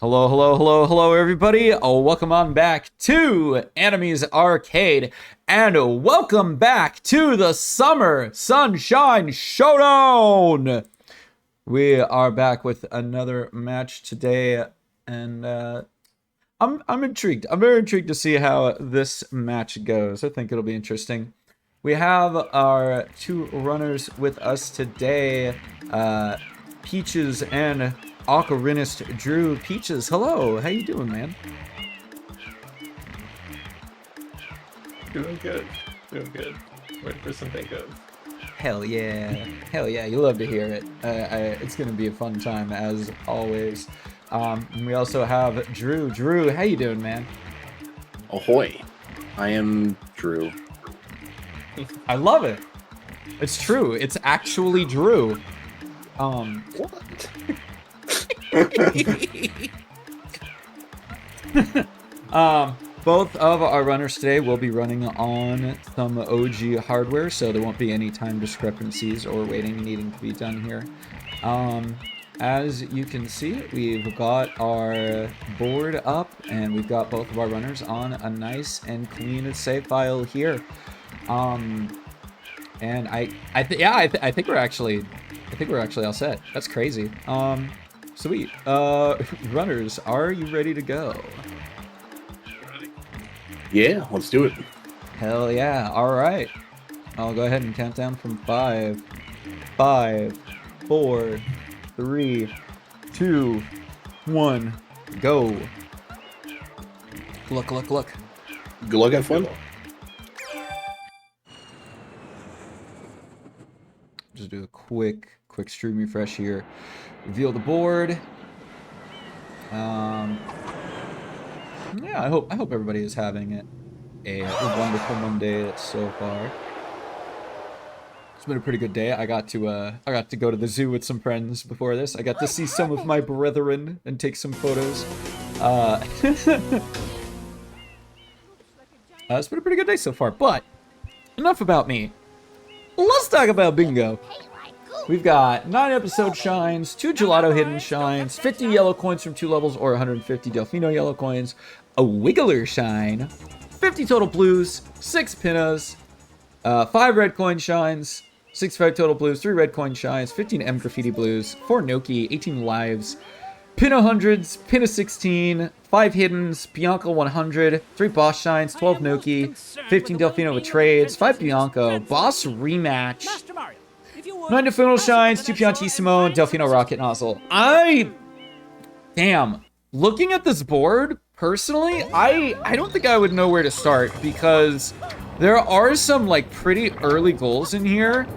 Hello, hello, hello, hello, everybody. Welcome on back to Anime's Arcade, and welcome back to the Summer Sunshine Showdown. We are back with another match today, and I'm intrigued. I'm very intrigued to see how this match goes. I think it'll be interesting. We have our two runners with us today, Peaches and Ocarinist Drew. Peaches, hello. How you doing, man? Doing good. Doing good. Waiting for something good. Hell yeah. Hell yeah. You love to hear it. It's going to be a fun time, as always. And we also have Drew. Drew, how you doing, man? Ahoy. I am Drew. I love it. It's true. It's actually Drew. What? Both of our runners today will be running on some OG hardware, so there won't be any time discrepancies or waiting needing to be done here. As you can see, we've got our board up, and we've got both of our runners on a nice and clean save file here. And I think we're actually all set. That's crazy. Sweet. Runners, are you ready to go? Yeah, let's do it. Hell yeah. All right. I'll go ahead and count down from 5, 5, 4, 3, 2, 1, go. Look. Good luck, have fun. Just do a quick stream refresh here. Reveal the board. Yeah, I hope everybody is having a wonderful Monday so far. It's been a pretty good day. I got to go to the zoo with some friends before this. I got to see some of my brethren and take some photos. It's been a pretty good day so far, but enough about me. Let's talk about bingo. We've got 9 episode shines, 2 gelato hidden shines, 50 yellow coins from 2 levels or 150 Delfino yellow coins, a wiggler shine, 50 total blues, 6 pinnas, 5 red coin shines, 65 total blues, 3 red coin shines, 15 M graffiti blues, 4 Noki, 18 lives, pinna hundreds, pinna 16, 5 hiddens, Bianca 100, 3 boss shines, 12 Noki, 15 Delfino with trades, 5 Bianca, boss rematch, 9 Delfino shines, 2 Piantissimo, and Delfino rocket nozzle. Damn. Looking at this board, personally, I don't think I would know where to start, because there are some, like, pretty early goals in here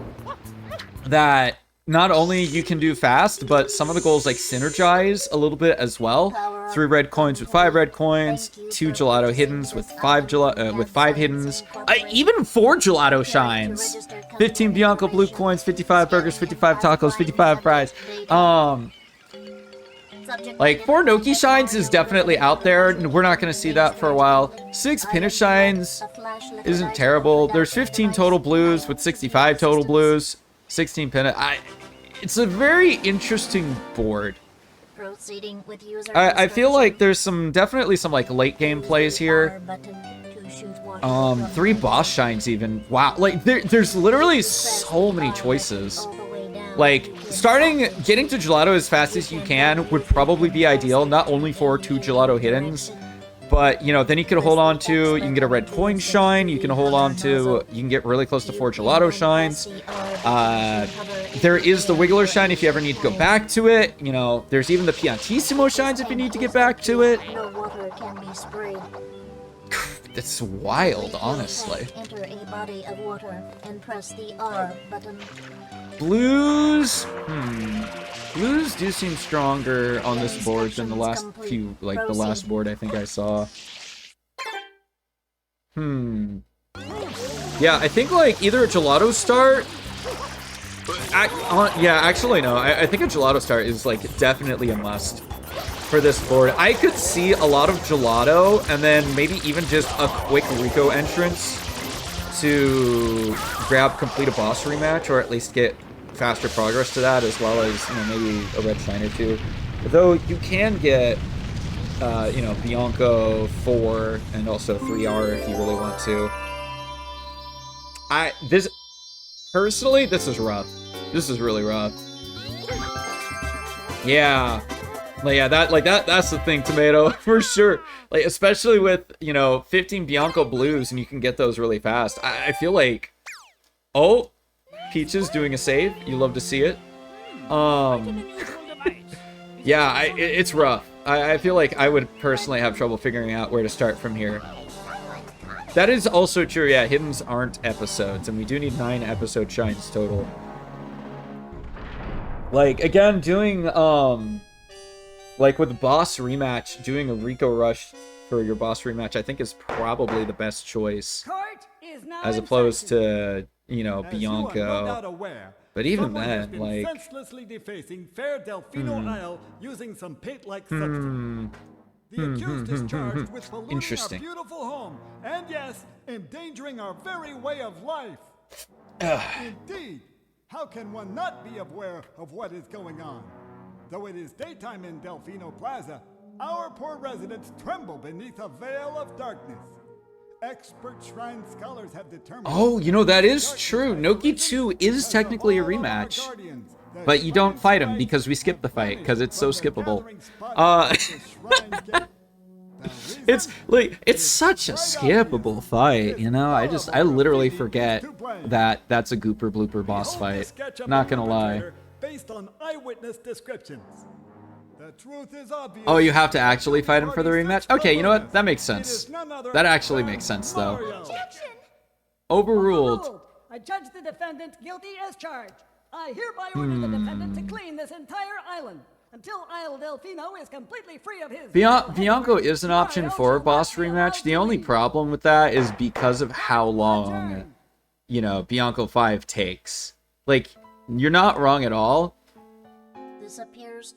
that not only you can do fast, but some of the goals, like, synergize a little bit as well. 3 red coins with 5 red coins, 2 gelato hiddens with 5 hiddens, even 4 gelato shines, 15 Bianco blue coins, 55 burgers, 55 tacos, 55 fries. Like, 4 Noki shines is definitely out there, and we're not going to see that for a while. 6 pinna shines isn't terrible. There's 15 total blues with 65 total blues, 16 pinna. It's a very interesting board. I feel like there's definitely some like late game plays here. 3 boss shines even. Wow, like there's literally so many choices. Like, getting to gelato as fast as you can would probably be ideal, not only for 2 gelato hiddens, but, you know, then you can hold on to, you can get a red coin shine, you can hold on to, you can get really close to 4 gelato shines. There is the wiggler shine if you ever need to go back to it. You know, there's even the Piantissimo shines if you need to get back to it. That's wild, honestly. Enter a body of water and press the R button. Blues? Blues do seem stronger on this board than the last few, like the last board I think I saw. Yeah, I think like either a gelato start. Yeah, actually no. I think a gelato start is like definitely a must for this board. I could see a lot of gelato and then maybe even just a quick Rico entrance to complete a boss rematch, or at least get faster progress to that, as well as, you know, maybe a red shine or two. Though you can get you know, Bianco 4 and also 3R if you really want to. Personally, this is rough. This is really rough. Yeah. That's the thing, Tomato, for sure. Like, especially with, you know, 15 Bianco blues and you can get those really fast. I feel like, oh, Peaches doing a save. You love to see it. Yeah, it's rough. I feel like I would personally have trouble figuring out where to start from here. That is also true, yeah, hiddens aren't episodes, and we do need 9 episode shines total. Like, again, doing, like with the boss rematch, doing a Rico Rush for your boss rematch, I think is probably the best choice. As opposed to, you know, Bianco. But even then, like... senselessly defacing fair Delfino Isle using some paint-like substance. The accused is charged with polluting our beautiful home, and yes, endangering our very way of life. Indeed, how can one not be aware of what is going on? Though it is daytime in Delfino Plaza, our poor residents tremble beneath a veil of darkness. Expert shrine scholars have determined... Oh, you know, that is true. Noki 2 is technically a rematch. But you don't fight him because we skip the fight, because it's so skippable. It's, like, it's such a skippable fight, you know? I literally forget that that's a Gooper Blooper boss fight. Not gonna lie. Based on eyewitness descriptions. The truth is obvious. Oh, you have to actually fight him for the rematch? Okay, you know what? That makes sense. That actually makes sense, though. Overruled. I judge the defendant guilty as charged. I hereby order the defendant to clean this entire island until Isle Delfino is completely free of his... Bianco is an option for a boss rematch. The only problem with that is because of how long, you know, Bianco 5 takes. Like, you're not wrong at all.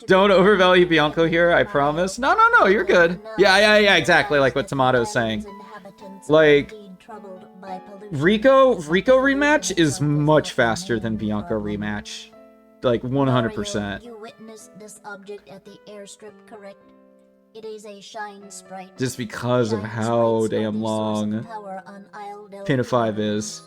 Don't overvalue Bianco here, I promise. No, you're good. Yeah, exactly, like what Tomato's saying. Like, Rico rematch is much faster than Bianco rematch. Like, 100%. You witnessed this object at the airstrip, correct? It is a shine sprite. Just because of how damn long Pin of 5 is.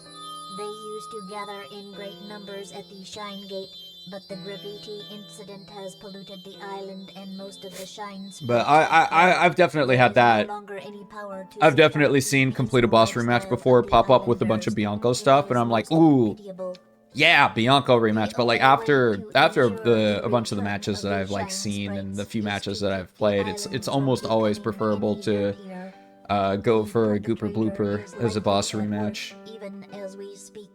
They used to gather in great numbers at the Shine Gate, but the graffiti incident has polluted the island and most of the shines. But I've definitely had that. I've definitely seen complete a boss rematch before pop up with a bunch of Bianco stuff, and I'm like, ooh, yeah, Bianco rematch. But like after a bunch of the matches that I've like seen and the few matches that I've played, it's almost always preferable to go for a Gooper Blooper as a boss rematch. Even as we speak.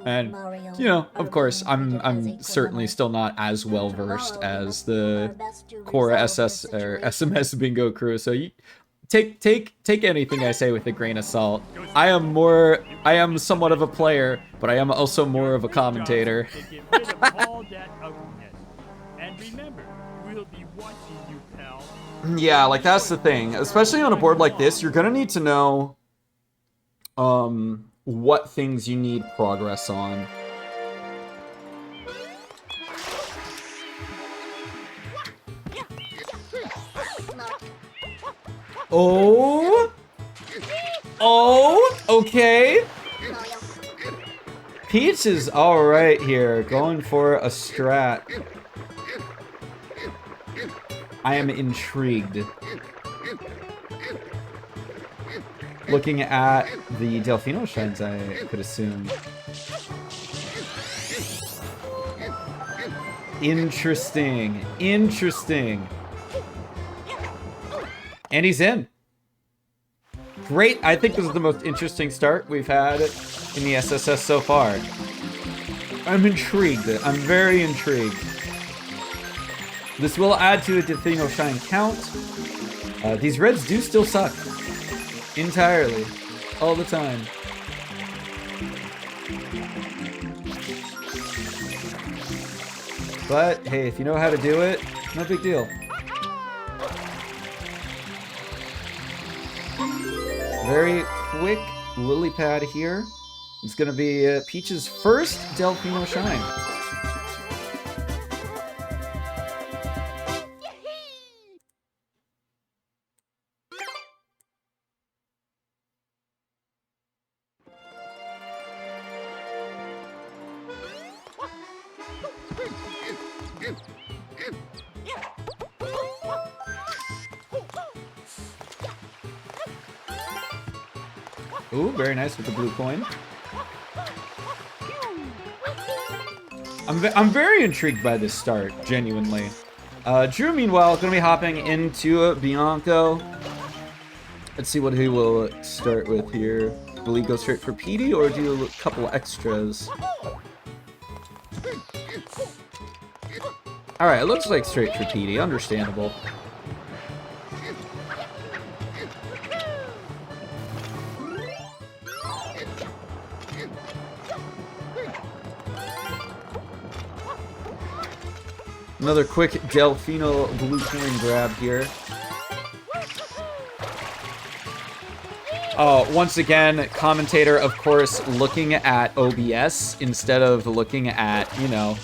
And you know, of course, I'm certainly still not as well versed as the core SS or SMS bingo crew. So you take anything I say with a grain of salt. I am somewhat of a player, but I am also more of a commentator. Yeah, like that's the thing. Especially on a board like this, you're gonna need to know what things you need progress on. Oh, okay. Peach is alright here, going for a strat. I am intrigued. Looking at the Delfino shines, I could assume. Interesting. And he's in. Great. I think this is the most interesting start we've had in the SSS so far. I'm intrigued. I'm very intrigued. This will add to the Delfino shine count. These reds do still suck. Entirely. All the time. But, hey, if you know how to do it, no big deal. Very quick lily pad here. It's gonna be Peach's first Delfino shine. Ooh, very nice with the blue coin. I'm very intrigued by this start, genuinely. Drew, meanwhile, going to be hopping into Bianco. Let's see what he will start with here. Will he go straight for PD or do a couple extras? Alright, it looks like straight for PD. Understandable. Another quick Delfino blue coin grab here. Oh, once again, commentator, of course, looking at OBS instead of looking at, you know,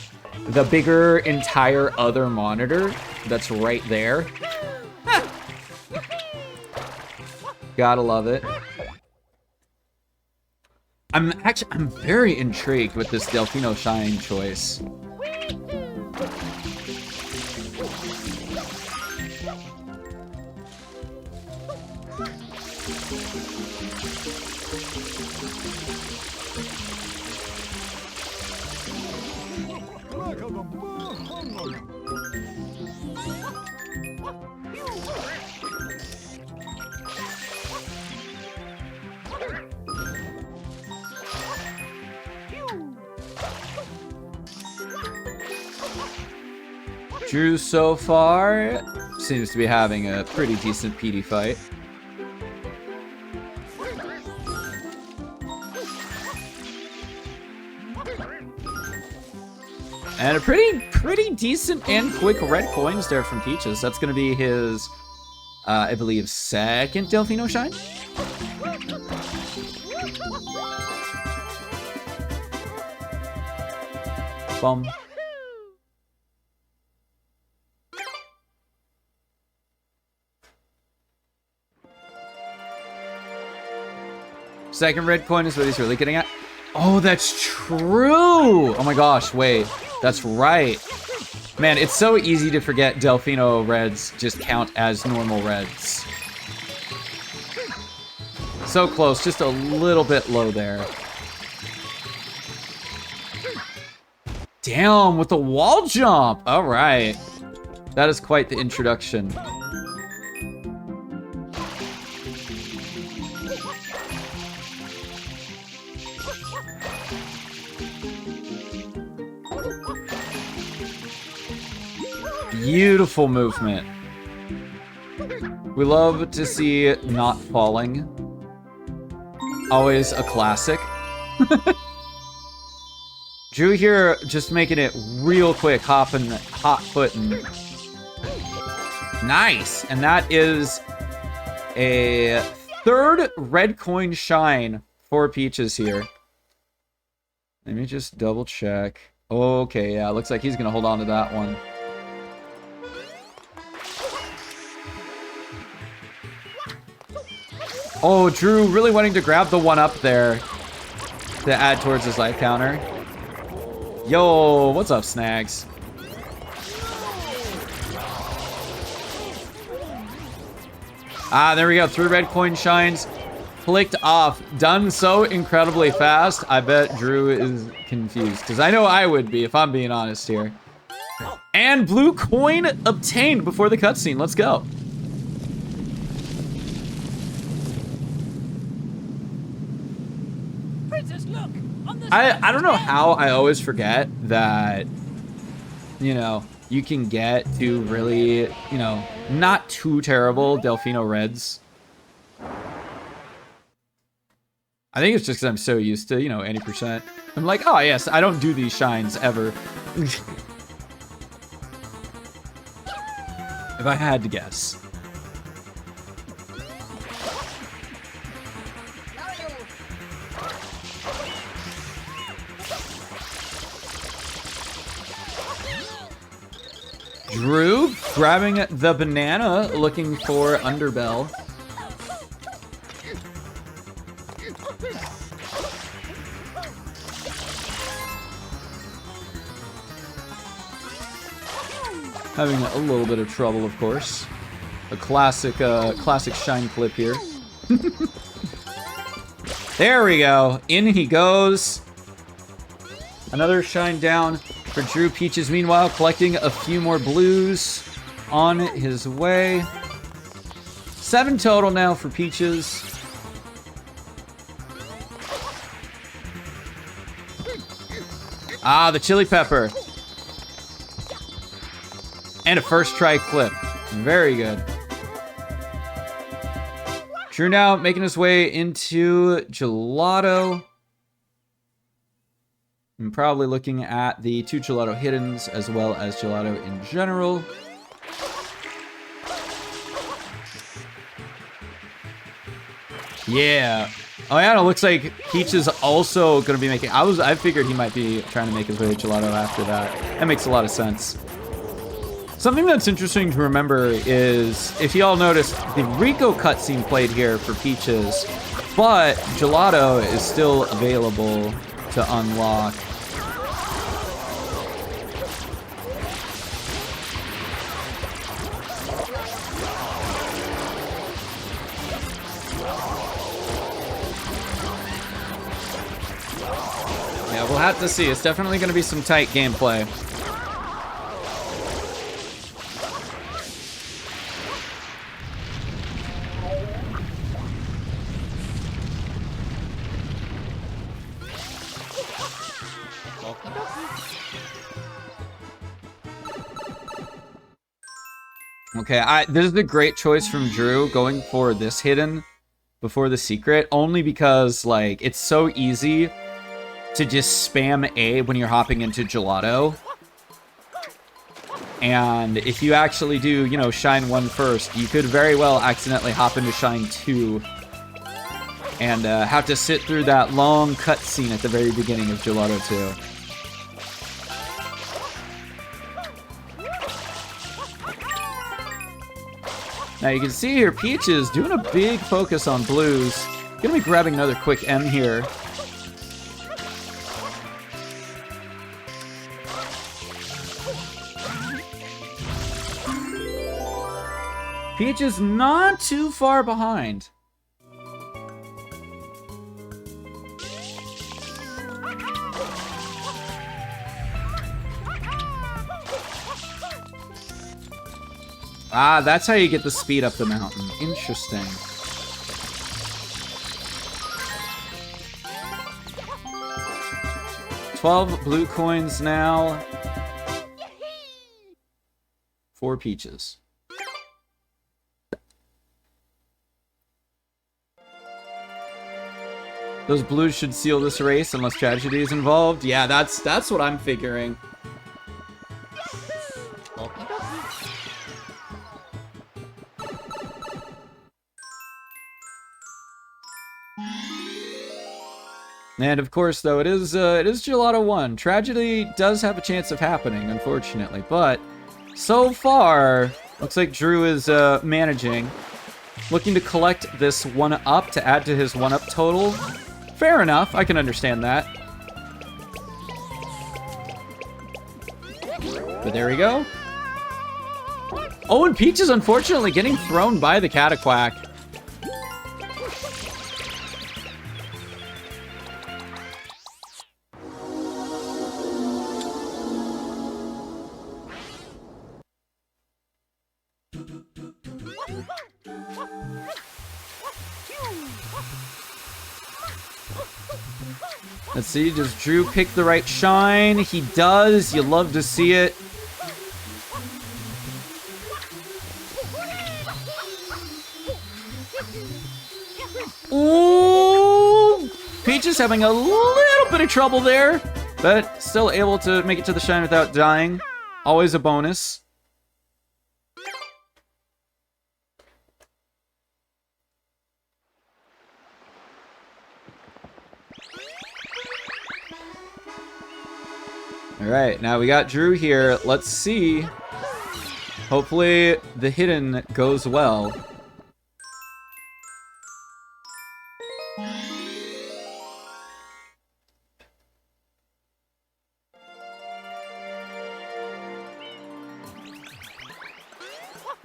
the bigger entire other monitor that's right there. Gotta love it. I'm very intrigued with this Delfino Shine choice. Drew so far seems to be having a pretty decent PD fight. And a pretty decent and quick red coins there from Peaches. That's going to be his, I believe, second Delfino Shine. Bum. Second red coin is what he's really getting at. Oh, that's true! Oh my gosh, wait. That's right. Man, it's so easy to forget Delfino reds just count as normal reds. So close, just a little bit low there. Damn, with the wall jump! Alright. That is quite the introduction. Beautiful movement. We love to see not falling. Always a classic. Drew here just making it real quick, hot footing. Nice. And that is a third red coin shine for Peaches here. Let me just double check. Okay, yeah, looks like he's gonna hold on to that one. Oh, Drew really wanting to grab the one up there to add towards his life counter. Yo, what's up, Snags? Ah, there we go. 3 red coin shines. Clicked off. Done so incredibly fast. I bet Drew is confused. Because I know I would be, if I'm being honest here. And blue coin obtained before the cutscene. Let's go. I don't know how I always forget that, you know, you can get to really, you know, not too terrible Delfino reds. I think it's just because I'm so used to, you know, 80%. I'm like, oh yes, I don't do these shines ever. If I had to guess. Drew grabbing the banana, looking for Underbell. Having a little bit of trouble, of course. A classic shine clip here. There we go. In he goes. Another shine down for Drew. Peaches, meanwhile, collecting a few more blues on his way. 7 total now for Peaches. Ah, the chili pepper. And a first try clip. Very good. Drew now making his way into Gelato. I'm probably looking at the 2 Gelato hiddens as well as Gelato in general. Yeah. Oh yeah, it looks like Peach is also going to be making... I figured he might be trying to make his way to Gelato after that. That makes a lot of sense. Something that's interesting to remember is, if you all noticed, the Rico cutscene played here for Peaches, but Gelato is still available to unlock. Yeah, we'll have to see. It's definitely going to be some tight gameplay. Okay, this is a great choice from Drew, going for this hidden before the secret, only because, like, it's so easy to just spam A when you're hopping into Gelato. And if you actually do, you know, Shine 1 first, you could very well accidentally hop into Shine 2 and have to sit through that long cutscene at the very beginning of Gelato 2. Now you can see here, Peach is doing a big focus on blues. Gonna be grabbing another quick M here. Peach is not too far behind. Ah, that's how you get the speed up the mountain. Interesting. $12 blue coins now. 4 Peaches. Those blues should seal this race unless tragedy is involved. Yeah, that's what I'm figuring. And of course, though, it is Gelato 1. Tragedy does have a chance of happening, unfortunately, but so far, looks like Drew is managing. Looking to collect this 1-up to add to his 1-up total. Fair enough, I can understand that. But there we go. Oh, and Peach is unfortunately getting thrown by the Cataquack. Let's see, does Drew pick the right shine? He does. You love to see it. Ooh! Peach is having a little bit of trouble there, but still able to make it to the shine without dying. Always a bonus. Alright, now we got Drew here. Let's see. Hopefully the hidden goes well.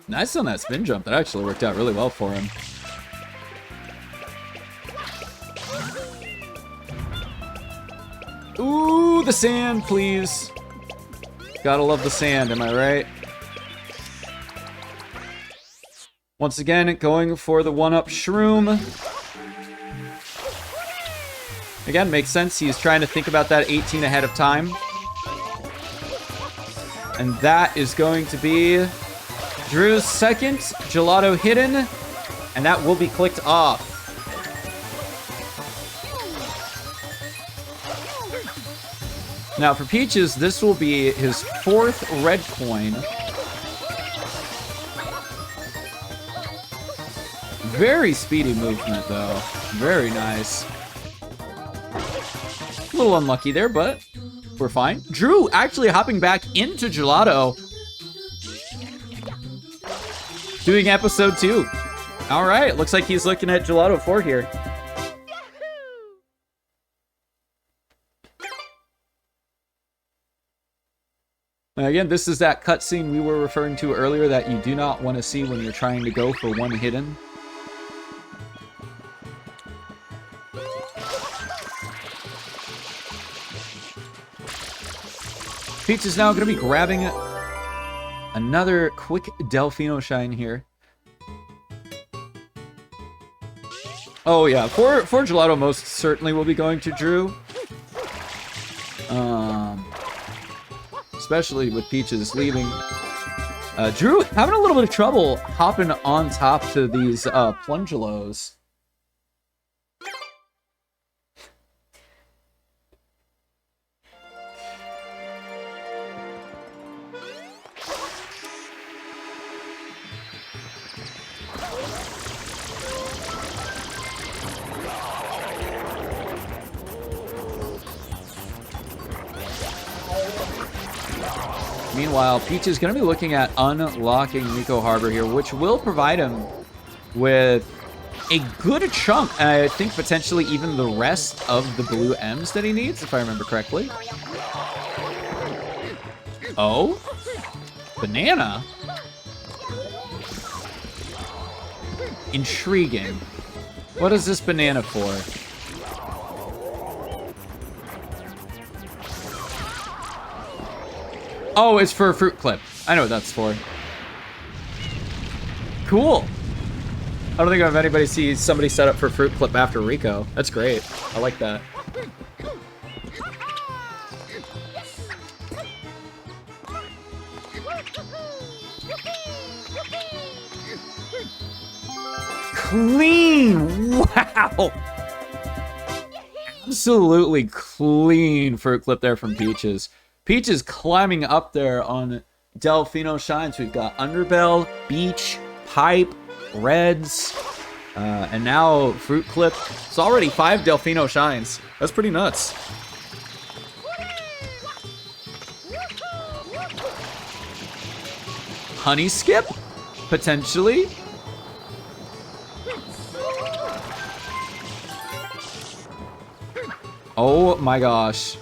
Nice on that spin jump. That actually worked out really well for him. Ooh, the sand, please. Gotta love the sand, am I right? Once again, going for the 1-up shroom. Again, makes sense. He's trying to think about that 18 ahead of time. And that is going to be Drew's second gelato hidden. And that will be clicked off. Now for Peaches, this will be his 4th red coin. Very speedy movement, though. Very nice. A little unlucky there, but we're fine. Drew actually hopping back into Gelato. Doing episode 2. All right, looks like he's looking at Gelato 4 here. Again, this is that cutscene we were referring to earlier that you do not want to see when you're trying to go for 1 hidden. Peach is now going to be grabbing another quick Delfino shine here. Oh yeah, for Gelato most certainly will be going to Drew. Especially with Peaches leaving. Drew having a little bit of trouble hopping on top to these Plungelos. Meanwhile, Peach is going to be looking at unlocking Nico Harbor here, which will provide him with a good chunk. I think potentially even the rest of the blue M's that he needs, if I remember correctly. Oh? Banana? Intriguing. What is this banana for? Oh, it's for a fruit clip. I know what that's for. Cool. I don't think I've anybody see somebody set up for fruit clip after Rico. That's great. I like that. Clean! Wow! Absolutely clean fruit clip there from Peaches. Peach is climbing up there on Delfino Shines. We've got Underbell, Beach, Pipe, Reds, and now Fruit Clip. It's already 5 Delfino Shines. That's pretty nuts. Honey Skip? Potentially. Oh my gosh.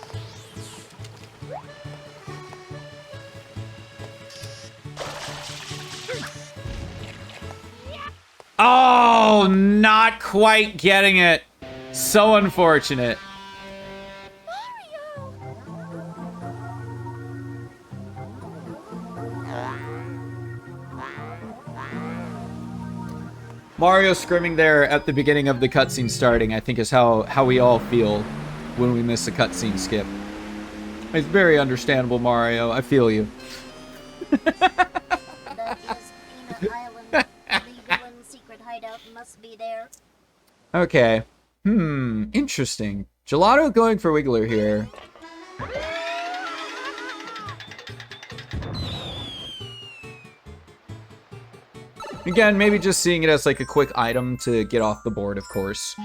Oh, not quite getting it. So unfortunate. Mario scrimming there at the beginning of the cutscene starting, I think is how we all feel when we miss a cutscene skip. It's very understandable, Mario. I feel you. Must be there. Okay. Interesting. Gelato going for Wiggler here. Again, maybe just seeing it as like a quick item to get off the board, of course.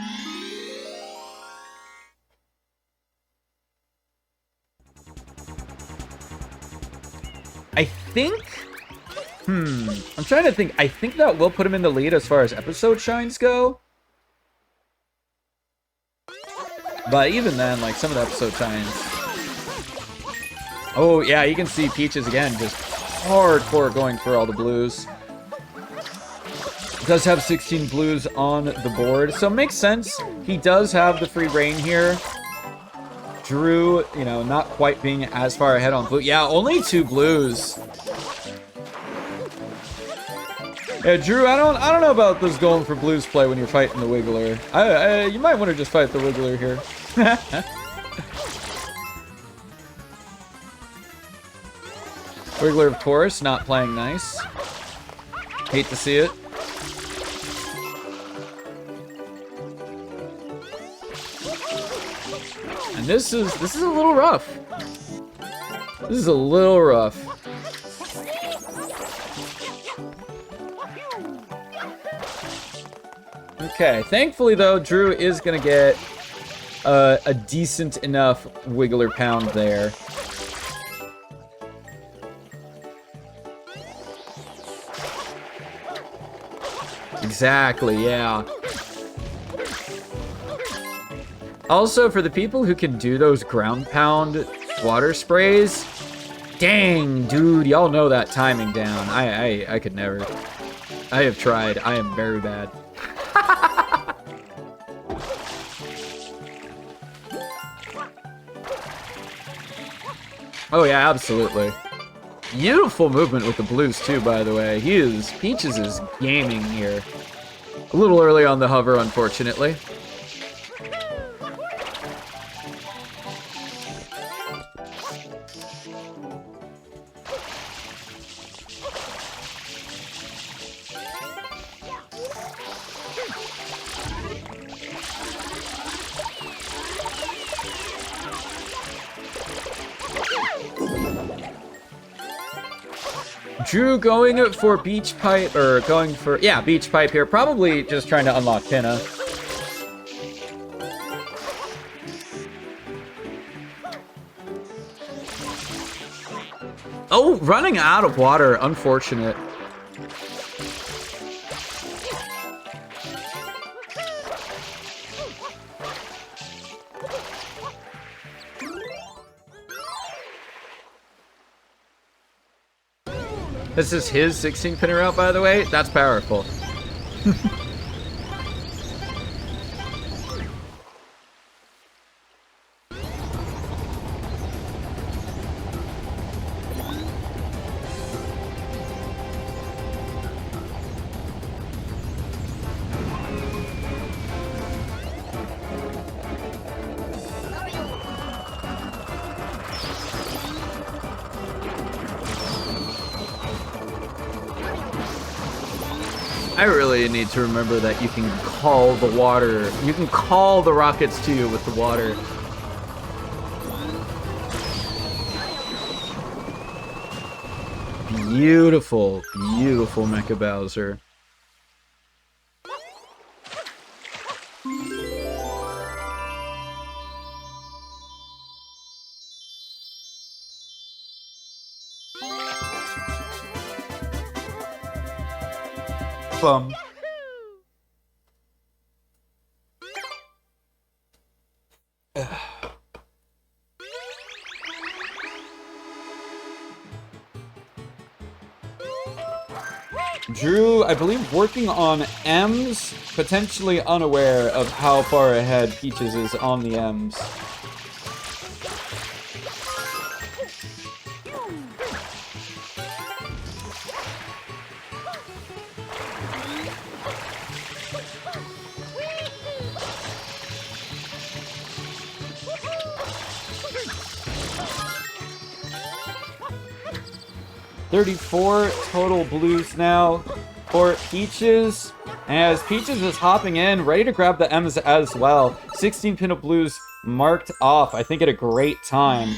I think... I'm trying to think. I think that will put him in the lead as far as episode shines go. But even then, like, some of the episode shines... Oh, yeah, you can see Peaches again, just hardcore going for all the blues. Does have 16 blues on the board, so it makes sense. He does have the free reign here. Drew, you know, not quite being as far ahead on blue. Yeah, only 2 blues. Yeah, Drew, I don't know about this going for blues play when you're fighting the Wiggler. You might want to just fight the Wiggler here. Wiggler, of course, not playing nice. Hate to see it. And this is a little rough. This is a little rough. Okay, thankfully though, Drew is gonna get a decent enough Wiggler pound there. Exactly, yeah. Also, for the people who can do those ground pound water sprays, dang, dude, y'all know that timing down. I could never. I have tried. I am very bad. Oh yeah, absolutely. Beautiful movement with the blues too, by the way. Peaches is gaming here. A little early on the hover, unfortunately. Drew going for beach pipe, or going for, yeah, beach pipe here. Probably just trying to unlock Pinna. Oh, running out of water. Unfortunate. This is his 16-pinner route, by the way. That's powerful. I really need to remember that you can call the water. You can call the rockets to you with the water. Beautiful, beautiful Mecha Bowser. Bum. Drew, I believe, working on M's, potentially unaware of how far ahead Peaches is on the M's. $34 total blues now for Peaches. As Peaches is hopping in, ready to grab the M's as well. 16 pin of blues marked off, I think, at a great time.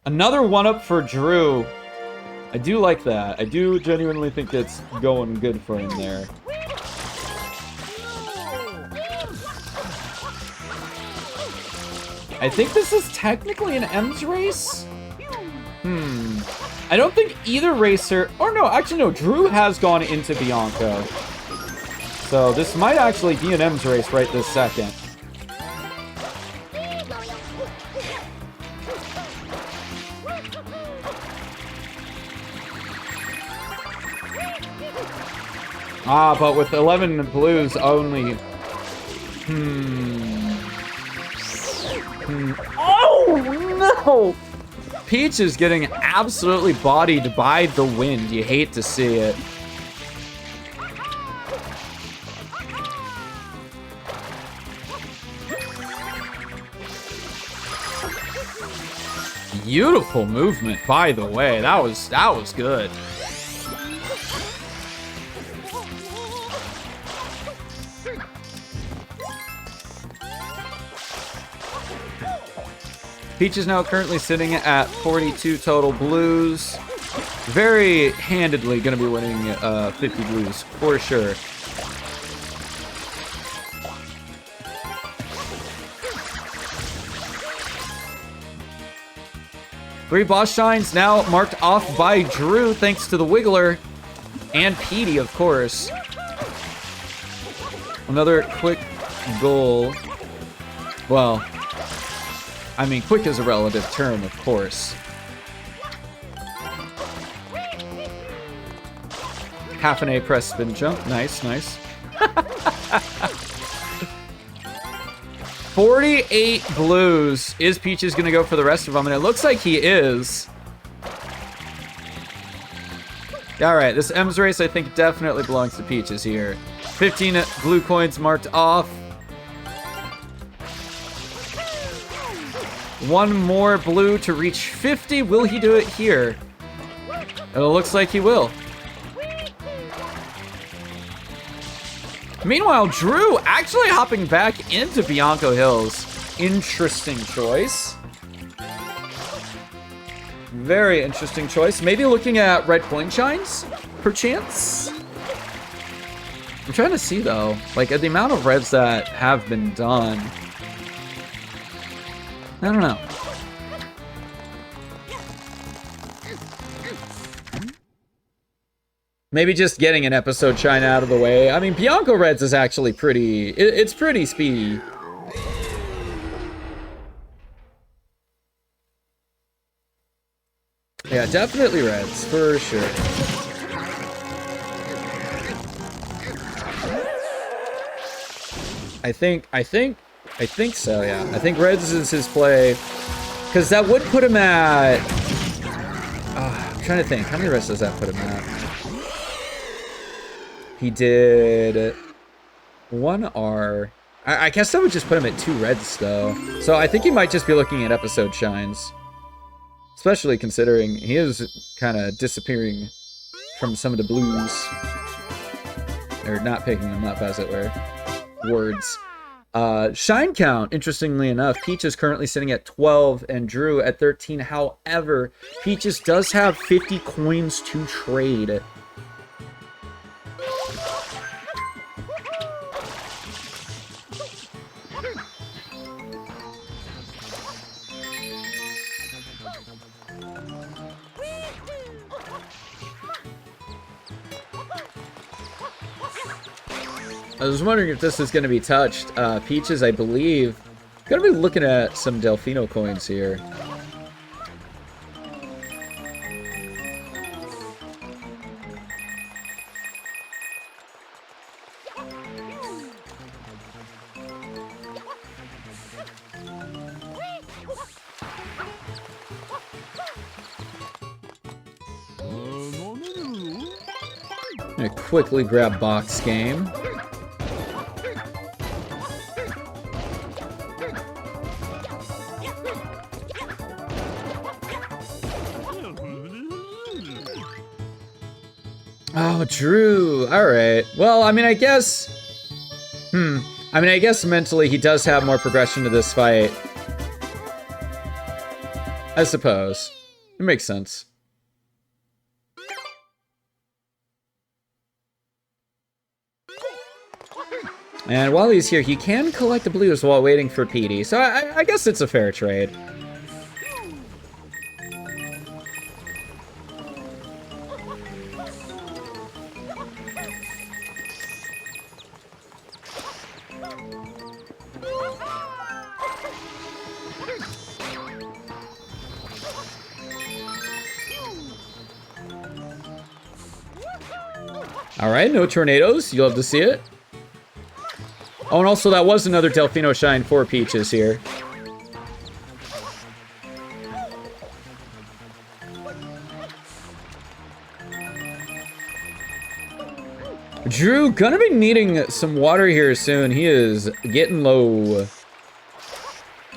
Another one-up for Drew. I do like that. I do genuinely think it's going good for him there. I think this is technically an M's race? I don't think either racer... Or no, actually no, Drew has gone into Bianco. So this might actually be an M's race right this second. Ah, but with 11 blues only... Oh, no! Peach is getting absolutely bodied by the wind. You hate to see it. Beautiful movement, by the way. That was good. Peach is now currently sitting at 42 total blues. Very handedly going to be winning 50 blues, for sure. Three boss shines now marked off by Drew, thanks to the Wiggler. And Petey, of course. Another quick goal. Well, I mean, quick is a relative term, of course. Half an A press spin jump. Nice, nice. 48 blues. Is Peaches going to go for the rest of them? And it looks like he is. All right, this M's race, I think, definitely belongs to Peaches here. 15 blue coins marked off. One more blue to reach 50. Will he do it here? It looks like he will. Meanwhile, Drew actually hopping back into Bianco Hills. Interesting choice. Very interesting choice. Maybe looking at red coin shines, perchance? I'm trying to see, though. Like, at the amount of reds that have been done. I don't know. Maybe just getting an episode shine out of the way. I mean, Bianco Reds is actually pretty... It's pretty speedy. Yeah, definitely Reds, for sure. I think so, yeah. I think Reds is his play. Because that would put him at... I'm trying to think. How many Reds does that put him at? He did 1 R. I guess that would just put him at 2 Reds, though. So I think he might just be looking at episode shines. Especially considering he is kind of disappearing from some of the blues. Or not picking them up, as it were. Words. Shine count, interestingly enough, Peaches currently sitting at 12 and Drew at 13. However, Peaches does have 50 coins to trade. I was wondering if this is going to be touched. Peaches, I believe, going to be looking at some Delfino coins here. I'm going to quickly grab box game. Oh, Drew. All right. Well, I mean, I guess... I mean, I guess mentally he does have more progression to this fight. I suppose. It makes sense. And while he's here, he can collect the blues while waiting for Petey. So I guess it's a fair trade. All right, no tornadoes. You love to see it. Oh, and also that was another Delfino Shine for Peaches here. Drew, gonna be needing some water here soon. He is getting low.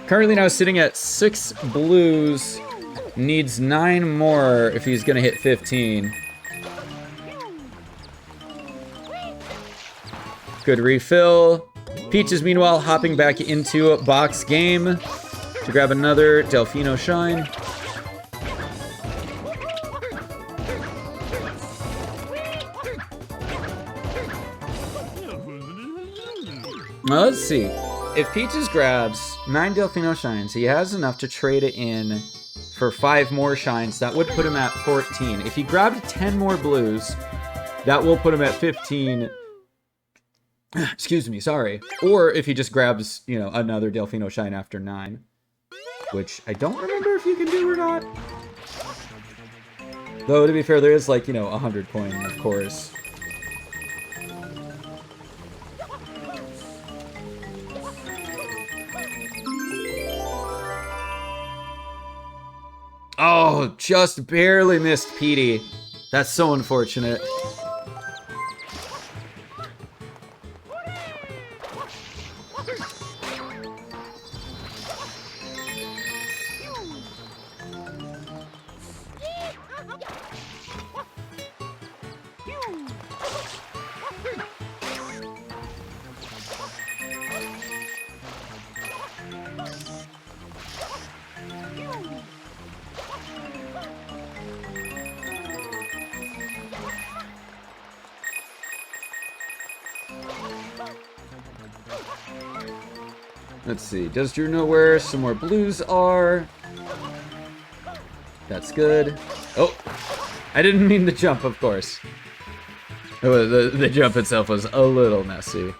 Currently now sitting at 6 blues. Needs 9 more if he's gonna hit 15. Good refill. Peaches, meanwhile, hopping back into box game to grab another Delfino Shine. Now, let's see. If Peaches grabs 9 Delfino Shines, he has enough to trade it in for 5 more Shines. That would put him at 14. If he grabbed 10 more blues, that will put him at 15. Excuse me, sorry. Or if he just grabs, you know, another Delfino Shine after 9. Which I don't remember if you can do or not. Though, to be fair, there is, like, you know, 100 coin, of course. Oh, just barely missed Petey. That's so unfortunate. Let's see, does Drew know where some more blues are? That's good. Oh, I didn't mean the jump, of course. Oh, the jump itself was a little messy.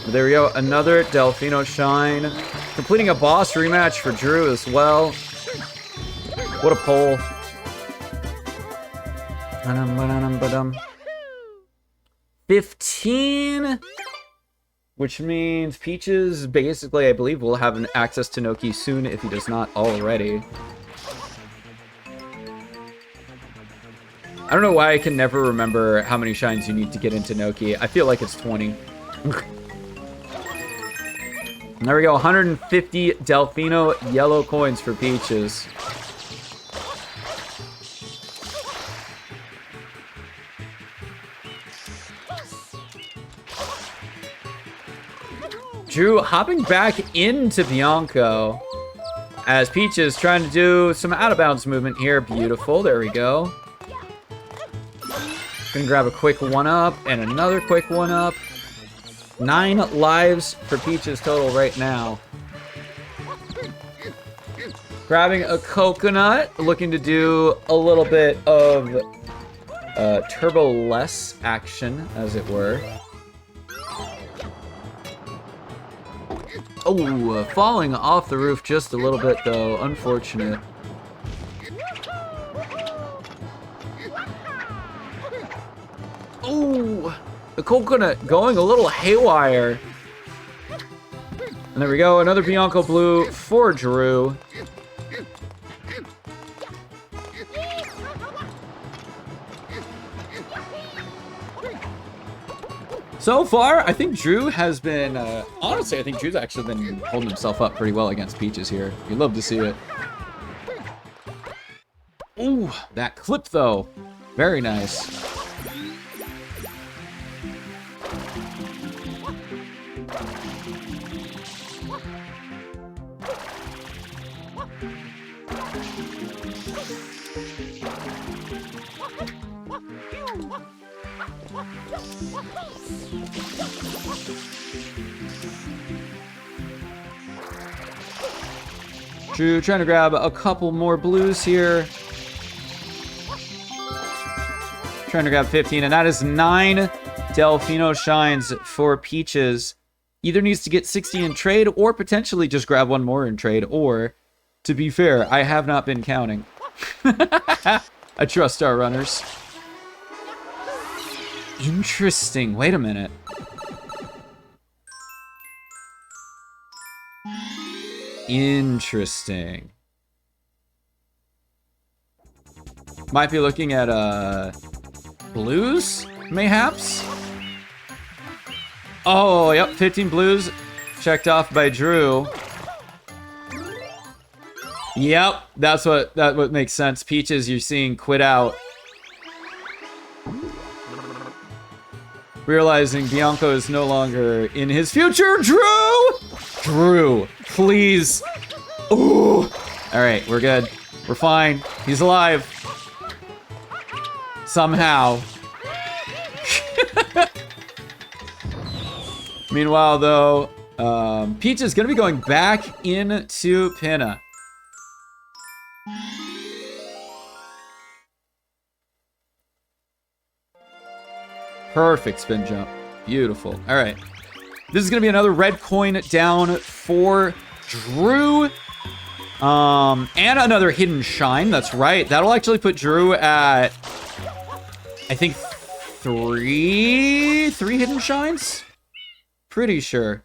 There we go, another Delfino Shine. Completing a boss rematch for Drew as well. What a pull. 15, which means Peaches basically, I believe, will have an access to Noki soon if he does not already. I don't know why I can never remember how many shines you need to get into Noki. I feel like it's 20. There we go, 150 Delfino yellow coins for Peaches. Drew hopping back into Bianco as Peaches trying to do some out-of-bounds movement here. Beautiful. There we go. Gonna grab a quick one-up and another quick one-up. 9 lives for Peaches total right now. Grabbing a coconut. Looking to do a little bit of turbo-less action, as it were. Oh, falling off the roof just a little bit, though. Unfortunate. Oh, the coconut going a little haywire. And there we go, another Bianco blue for Drew. So far, I think Drew has been, honestly, I think Drew's actually been holding himself up pretty well against Peaches here. You'd love to see it. Ooh, that clip, though. Very nice. Drew trying to grab a couple more blues here. Trying to grab 15, and that is 9 Delfino Shines for Peaches. Either needs to get 60 in trade, or potentially just grab one more in trade, or, to be fair, I have not been counting. I trust our runners. Interesting. Wait a minute. Interesting. Might be looking at blues, mayhaps? Oh, yep, 15 blues checked off by Drew. Yep, that's what makes sense. Peaches, you're seeing quit out. Realizing Bianco is no longer in his future. Drew! Drew, please. Ooh. All right, we're good. We're fine. He's alive. Somehow. Meanwhile, though, Peach is going to be going back into Pinna. Perfect spin jump. Beautiful. All right. This is going to be another red coin down for Drew. And another hidden shine. That's right. That'll actually put Drew at, I think, three hidden shines? Pretty sure.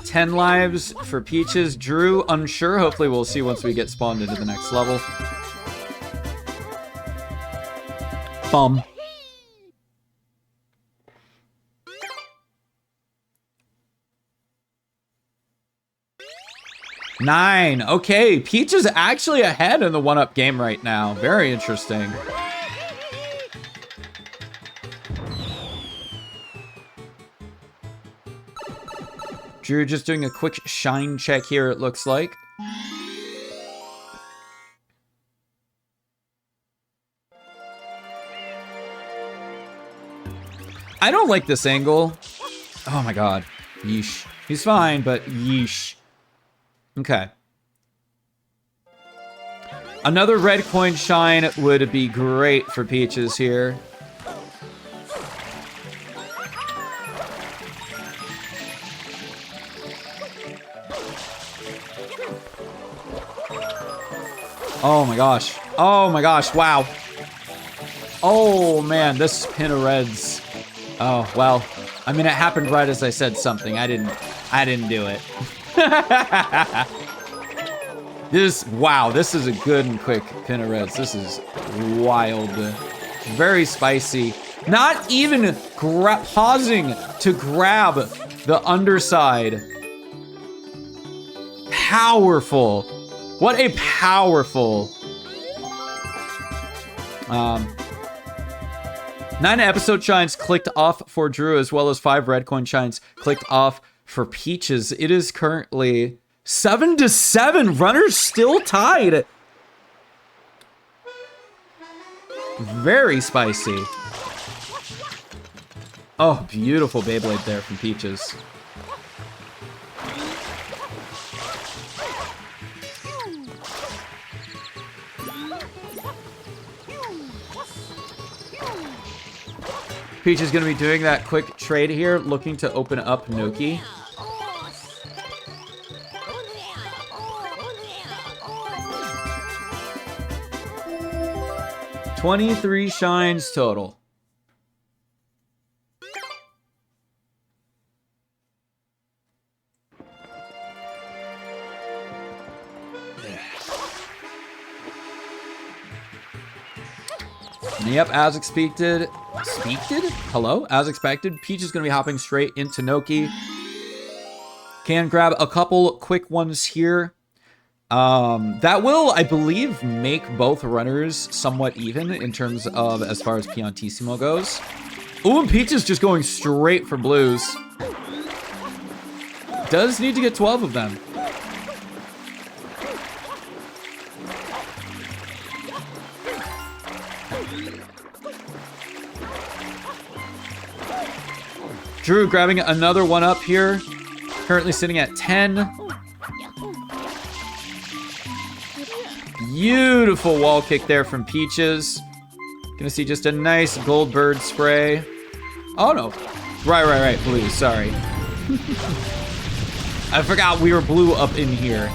Ten lives for Peaches. Drew, unsure. Hopefully we'll see once we get spawned into the next level. Bum. Nine. Okay, Peach is actually ahead in the one-up game right now. Very interesting. Drew just doing a quick shine check here, it looks like. I don't like this angle. Oh my god. Yeesh. He's fine, but yeesh. Okay. Another red coin shine would be great for Peaches here. Oh my gosh. Oh my gosh, wow. Oh man, this Pinna Reds. Oh, well. I mean, it happened right as I said something. I didn't do it. Wow, this is a good and quick Pinna Reds. This is wild. Very spicy. Not even pausing to grab the underside. Powerful. What a powerful. 9 episode shines clicked off for Drew, as well as 5 red coin shines clicked off for Peaches. It is currently 7-7. Runners still tied. Very spicy. Oh, beautiful Beyblade there from Peaches. Peach is going to be doing that quick trade here, looking to open up Noki. $23 shines total. Yep, as expected. Hello? As expected, Peach is going to be hopping straight into Noki. Can grab a couple quick ones here. That will, I believe, make both runners somewhat even in terms of as far as Piantissimo goes. Ooh, and Peach is just going straight for blues. Does need to get 12 of them. Drew grabbing another one up here. Currently sitting at 10. Beautiful wall kick there from Peaches. Gonna see just a nice gold bird spray. Oh no. Right. Blue, sorry. I forgot we were blue up in here.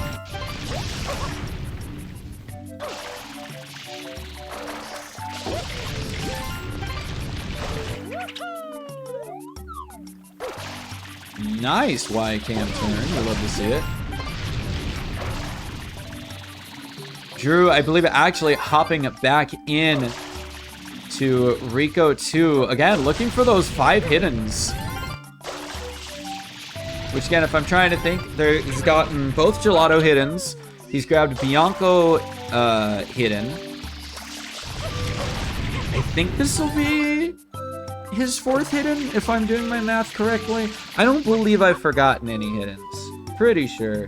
Nice Y cam turn. We love to see it. Drew, I believe, actually hopping back in to Rico 2. Again, looking for those 5 hiddens. Which, again, if I'm trying to think, he's gotten both Gelato hiddens. He's grabbed Bianco hidden. I think this will be his 4th hidden, if I'm doing my math correctly. I don't believe I've forgotten any hiddens. Pretty sure.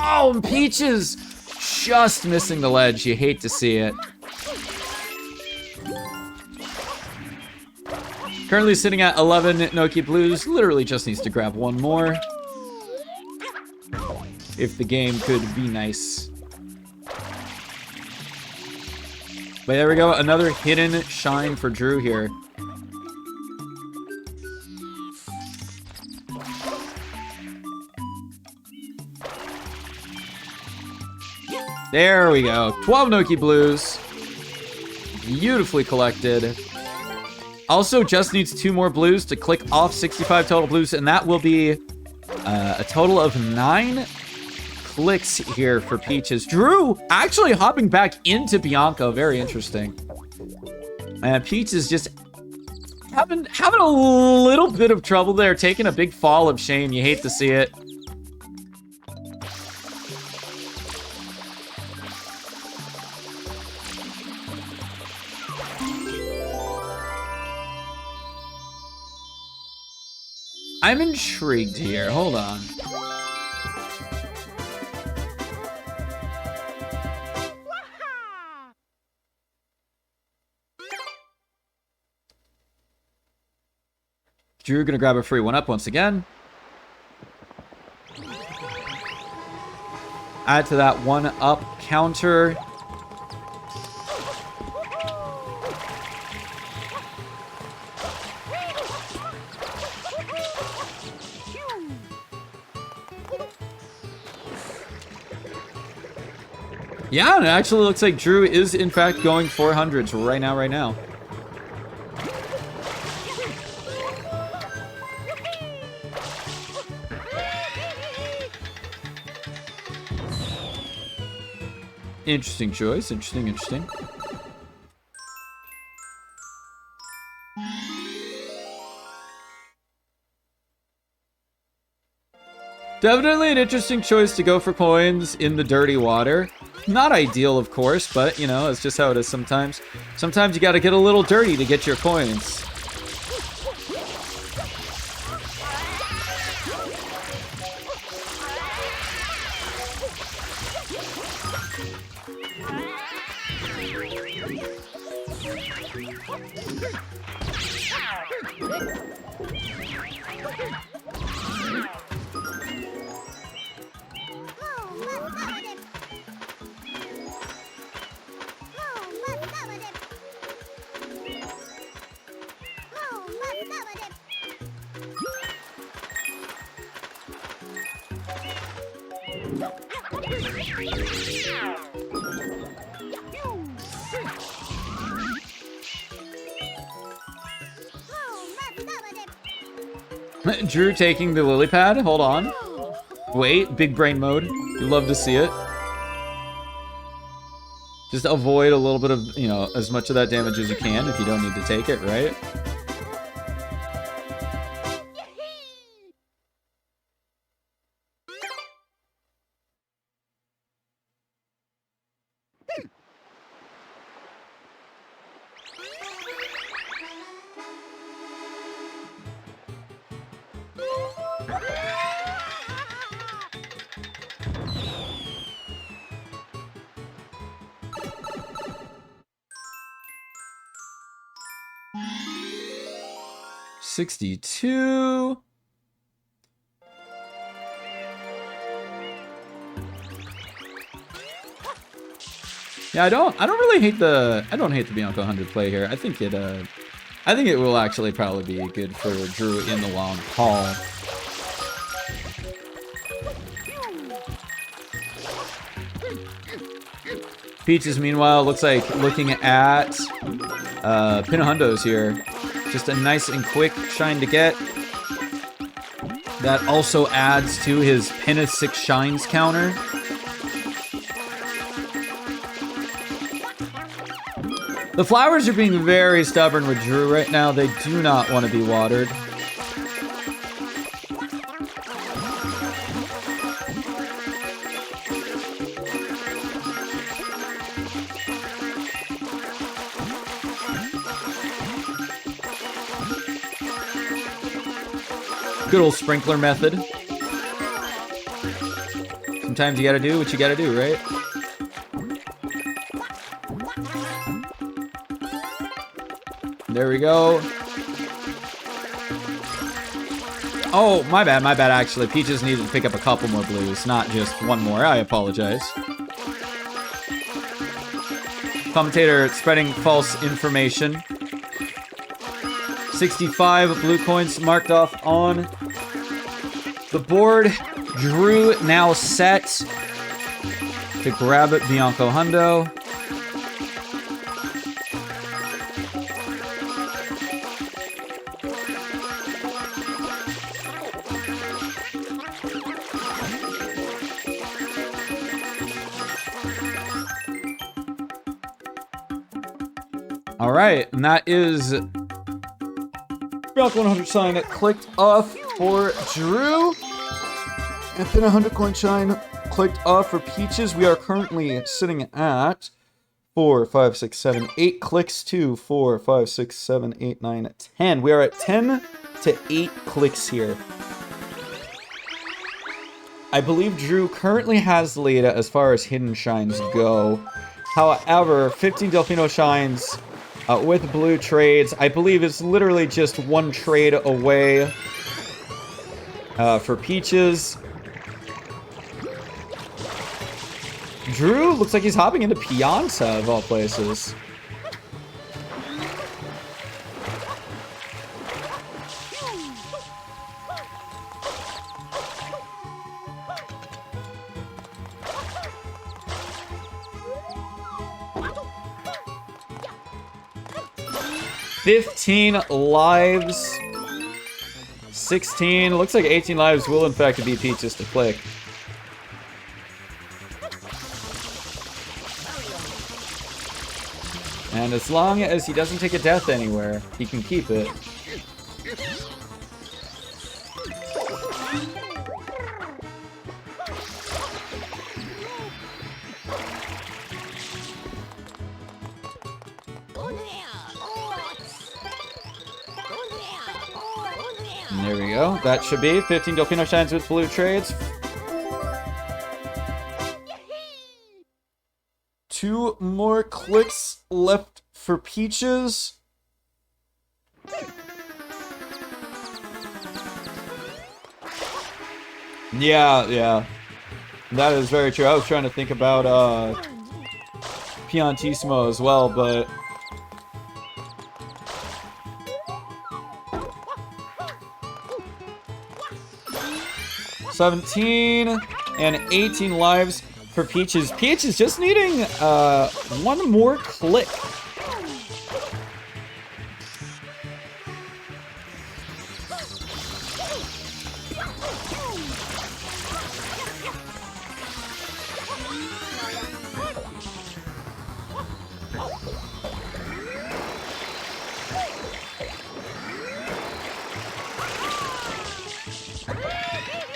Oh, and Peaches just missing the ledge. You hate to see it. Currently sitting at 11 Noki Blues. Literally just needs to grab one more. If the game could be nice. But there we go. Another hidden shine for Drew here. There we go. 12 Noki Blues. Beautifully collected. Also just needs 2 more blues to click off 65 total blues, and that will be a total of 9 clicks here for Peaches. Drew actually hopping back into Bianco. Very interesting. And Peach is just having a little bit of trouble there, taking a big fall of shame. You hate to see it. I'm intrigued here. Hold on. Drew gonna grab a free 1-up once again. Add to that 1-up counter. Yeah, and it actually looks like Drew is in fact going 400s right now. Interesting choice. Interesting. Definitely an interesting choice to go for coins in the dirty water. Not ideal, of course, but, you know, it's just how it is sometimes. Sometimes you gotta get a little dirty to get your coins. Drew taking the lily pad. Hold on. Wait, big brain mode. You love to see it. Just avoid a little bit of, you know, as much of that damage as you can if you don't need to take it, right? 62. Yeah, I don't really hate the Bianco 100 play here. I think it will actually probably be good for Drew in the long haul. Peaches, meanwhile, looks like looking at Pinahundos here. Just a nice and quick shine to get. That also adds to his Pinna 6 shines counter. The flowers are being very stubborn with Drew right now. They do not want to be watered. Good old sprinkler method. Sometimes you gotta do what you gotta do, right? There we go. Oh, my bad, actually. Peaches needed to pick up a couple more blues, not just one more. I apologize. Commentator spreading false information. 65 blue coins marked off on the board. Drew now set to grab Bianco Hundo. All right, and that is Bianco 100 shine clicked off for Drew. And then 100 coin shine clicked off for Peaches. We are currently sitting at 4, 5, 6, 7, 8 clicks. 2, 4, 5, 6, 7, 8, 9, 10. We are at 10 to 8 clicks here. I believe Drew currently has the lead as far as hidden shines go. However, 15 Delfino shines with blue trades. I believe it's literally just one trade away for Peaches. Drew looks like he's hopping into Pianza of all places. $15 lives. 16. Looks like 18 lives will in fact be Peaches to click. And as long as he doesn't take a death anywhere, he can keep it. And there we go. That should be 15 Delfino shines with blue trades. 2 more clicks left for Peaches. Yeah. That is very true. I was trying to think about Piantissimo as well, but 17 and 18 lives for Peaches. Peach is just needing one more click.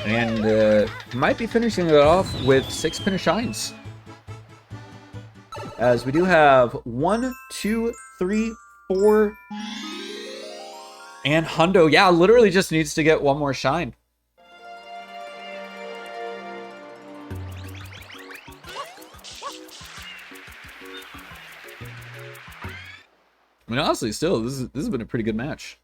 And might be finishing it off with 6 Pinna shines. As we do have 1, 2, 3, 4. And Hundo, yeah, literally just needs to get one more shine. I mean, honestly, still, this has been a pretty good match.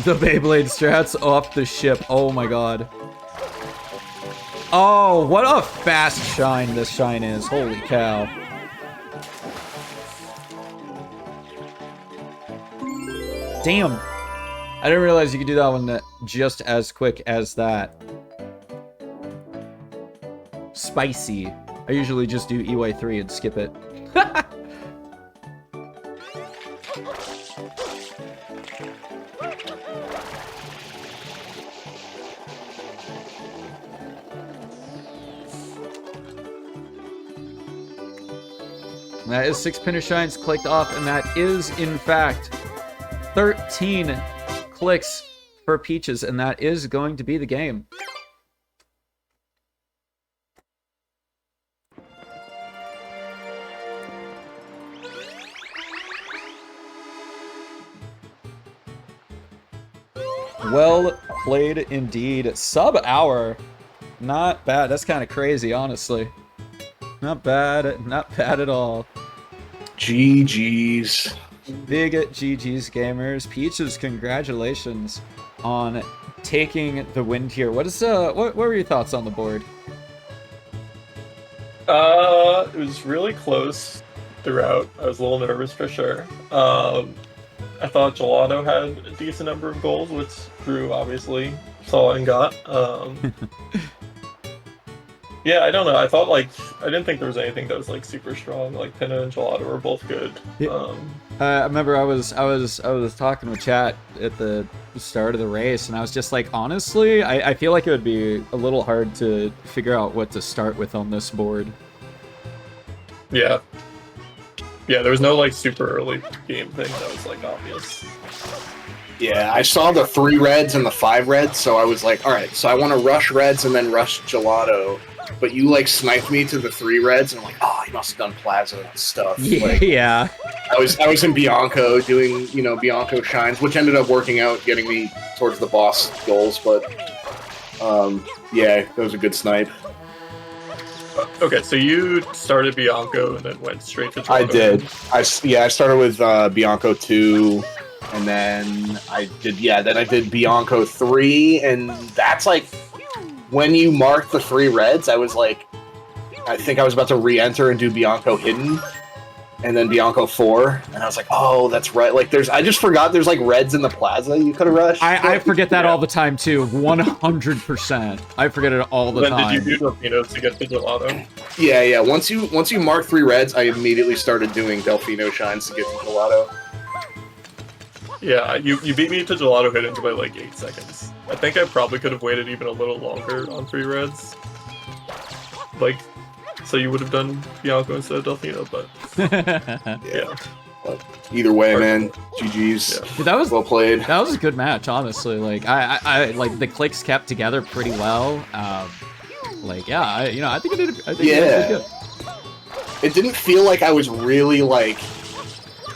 The Beyblade strats off the ship. Oh my god. Oh, what a fast shine this shine is. Holy cow. Damn. I didn't realize you could do that one just as quick as that. Spicy. I usually just do EY3 and skip it. That is 6 pinner shines clicked off, and that is, in fact, 13 clicks for Peaches, and that is going to be the game. Well played indeed. Sub-hour. Not bad. That's kind of crazy, honestly. Not bad. Not bad at all. GG's. Big GG's, gamers. Peaches, congratulations on taking the win here. What were your thoughts on the board? It was really close throughout. I was a little nervous for sure. I thought Gelato had a decent number of goals, which Drew obviously saw and got. Yeah, I don't know. I thought I didn't think there was anything that was super strong. Like Pinna and Gelato were both good. I remember I was talking with chat at the start of the race, and I was just like, honestly, I feel like it would be a little hard to figure out what to start with on this board. Yeah. Yeah, there was no super early game thing that was obvious. Yeah, I saw the 3 reds and the 5 reds, so I was like, alright, so I want to rush reds and then rush Gelato. But you sniped me to the 3 reds, and I'm like, oh, he must have done Plaza stuff. Yeah. I was in Bianco doing, Bianco shines, which ended up working out, getting me towards the boss goals, but yeah, that was a good snipe. Okay, so you started Bianco and then went straight to Gelato. I did. I started with Bianco 2, and then I did Bianco 3, and that's when you marked the 3 reds, I was I think I was about to re-enter and do Bianco Hidden, and then Bianco 4, and I was like, oh, that's right. I just forgot there's reds in the plaza you could have rushed. I forget that all the time too. 100%. I forget it all the time. Then did you do Delfino to get to Gelato? Yeah. Once you mark 3 reds, I immediately started doing Delfino shines to get to Gelato. Yeah, you beat me to Gelato Hidden by 8 seconds. I think I probably could have waited even a little longer on 3 reds. So you would have done Bianco instead of Delfino, but... yeah. But either way, man, GG's. Yeah. Dude, that was well played. That was a good match, honestly. I the clicks kept together pretty well. Yeah, I think it did good. It didn't feel like I was really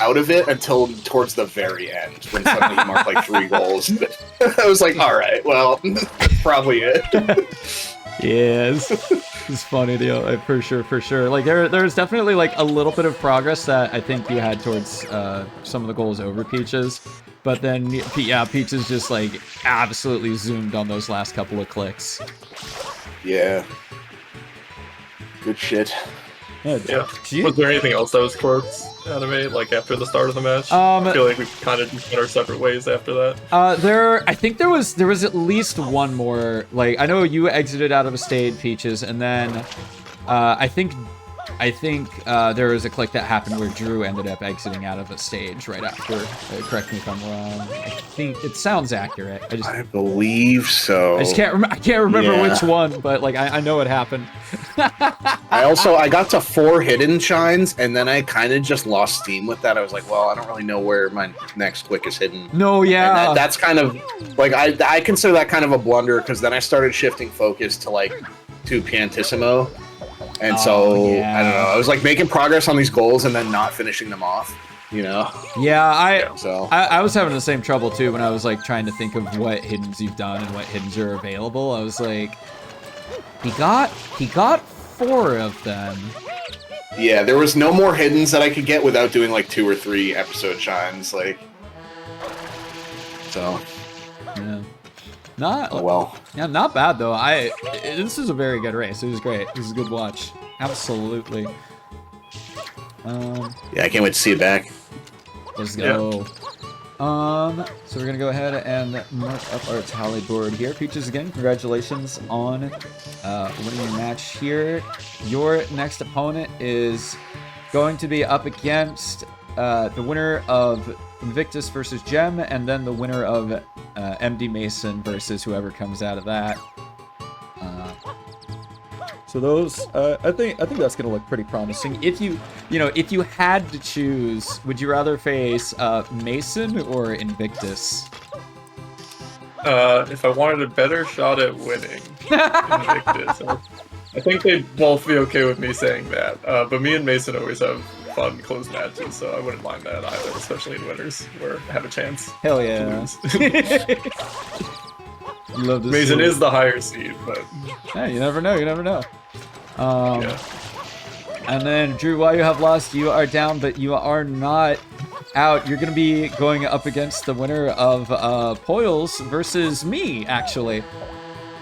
out of it until towards the very end, when suddenly he marked 3 goals. I was like, all right, well, that's probably it. Yes, it's funny, though. For sure. There's definitely a little bit of progress that I think you had towards some of the goals over Peaches, but then yeah, Peaches just absolutely zoomed on those last couple of clicks. Yeah. Good shit. Yeah. Was there anything else that was corpse anime after the start of the match? I feel like we kind of went our separate ways after that. I think there was at least one more. I know you exited out of a stage, Peaches, and then I think there was a click that happened where Drew ended up exiting out of a stage right after. Correct me if I'm wrong. I think it sounds accurate. I believe so. I just can't remember which one, but I know it happened. I got to 4 hidden shines, and then I kind of just lost steam with that. I was like, well, I don't really know where my next click is hidden. No, yeah. And that's kind of I consider that kind of a blunder, because then I started shifting focus to Piantissimo. And I don't know, I was making progress on these goals and then not finishing them off, Yeah, I was having the same trouble too when I was trying to think of what hiddens you've done and what hiddens are available. I was like, he got 4 of them. Yeah, there was no more hiddens that I could get without doing 2 or 3 episode shines, so. Not Oh well. Yeah, not bad though. This is a very good race. It was great. This is a good watch. Absolutely. Yeah, I can't wait to see it back. Let's go. So we're gonna go ahead and mark up our tally board here. Peaches, again, congratulations on winning your match here. Your next opponent is going to be up against the winner of Invictus versus Gem, and then the winner of MD Mason versus whoever comes out of that. So those, I think that's gonna look pretty promising. If you had to choose, would you rather face Mason or Invictus? If I wanted a better shot at winning, Invictus. I think they'd both be okay with me saying that. But me and Mason always have fun, close matches, so I wouldn't mind that either, especially in winners, where I have a chance. Hell yeah. Love this. Mason is the higher seed, but... Hey, you never know, you never know. Yeah. And then, Drew, while you have lost, you are down, but you are not out. You're going to be going up against the winner of Poils versus me, actually.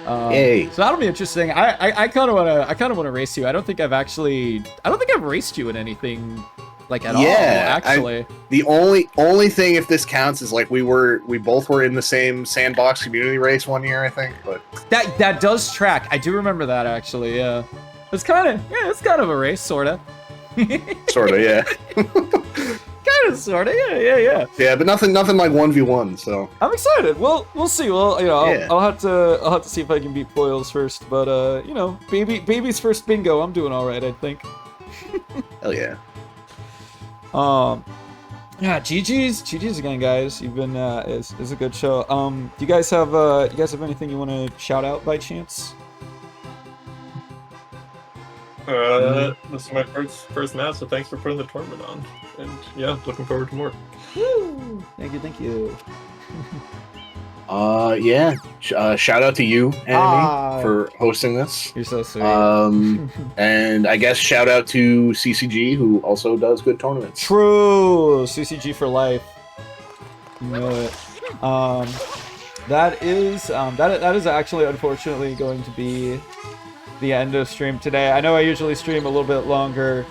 Yay. So that'll be interesting. I kind of want to race you. I don't think I've raced you in anything like at all. Actually, the only thing, if this counts, is like we both were in the same sandbox community race one year, I think. But that does track. I do remember that actually. Yeah, it's kind of a race, sorta. Sorta, yeah. Kind of, sorta, yeah. Yeah, but nothing like 1v1. So I'm excited. We'll see. Well, Yeah. I'll have to see if I can beat Boyles first. But baby's first bingo. I'm doing all right, I think. hell yeah. Yeah, GG's again, guys. You've been is a good show. Do you guys have anything you want to shout out by chance? This is my first match, so thanks for putting the tournament on. And yeah, looking forward to more. Woo! Thank you. Yeah. Shout out to you, Anime, for hosting this. You're so sweet. And I guess shout out to CCG, who also does good tournaments. True, CCG for life. You know it. That is actually unfortunately going to be the end of stream today. I know I usually stream a little bit longer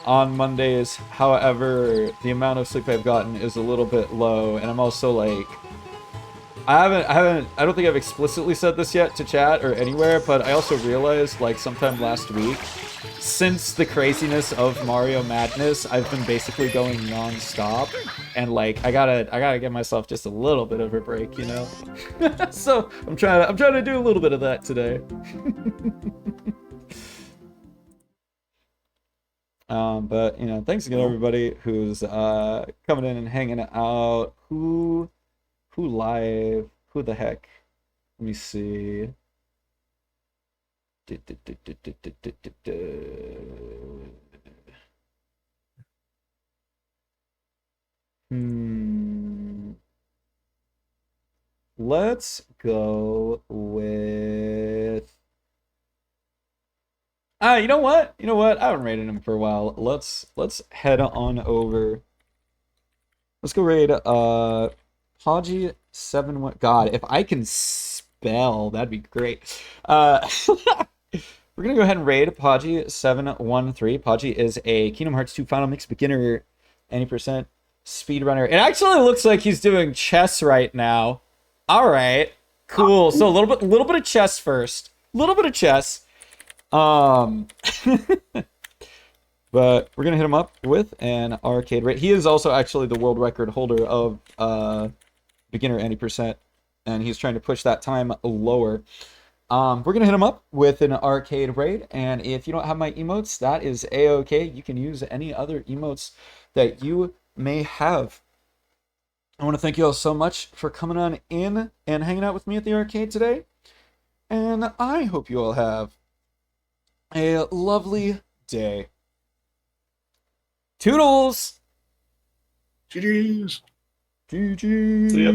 on Mondays. However, the amount of sleep I've gotten is a little bit low, and I'm also like, I don't think I've explicitly said this yet to chat or anywhere, but I also realized, like, sometime last week, since the craziness of Mario Madness, I've been basically going non-stop, and like, I gotta give myself just a little bit of a break, you know? So, I'm trying to do a little bit of that today. But, thanks again, everybody who's coming in and hanging out. Who live? Who the heck? Let me see. Let's go with... you know what? I haven't rated him for a while. Let's head on over. Let's go raid Haji 7. God, if I can spell, that'd be great. We're gonna go ahead and raid Podgy 713. Podgy is a Kingdom Hearts 2 Final Mix beginner, 90% speedrunner. It actually looks like he's doing chess right now. All right, cool. So a little bit of chess first. A little bit of chess. But we're gonna hit him up with an arcade raid. He is also actually the world record holder of beginner 90%, and he's trying to push that time lower. We're gonna hit him up with an arcade raid, and if you don't have my emotes, that is a-okay. You can use any other emotes that you may have. I want to thank you all so much for coming on in and hanging out with me at the arcade today, and I hope you all have a lovely day. Toodles! GG's. GG's. See ya.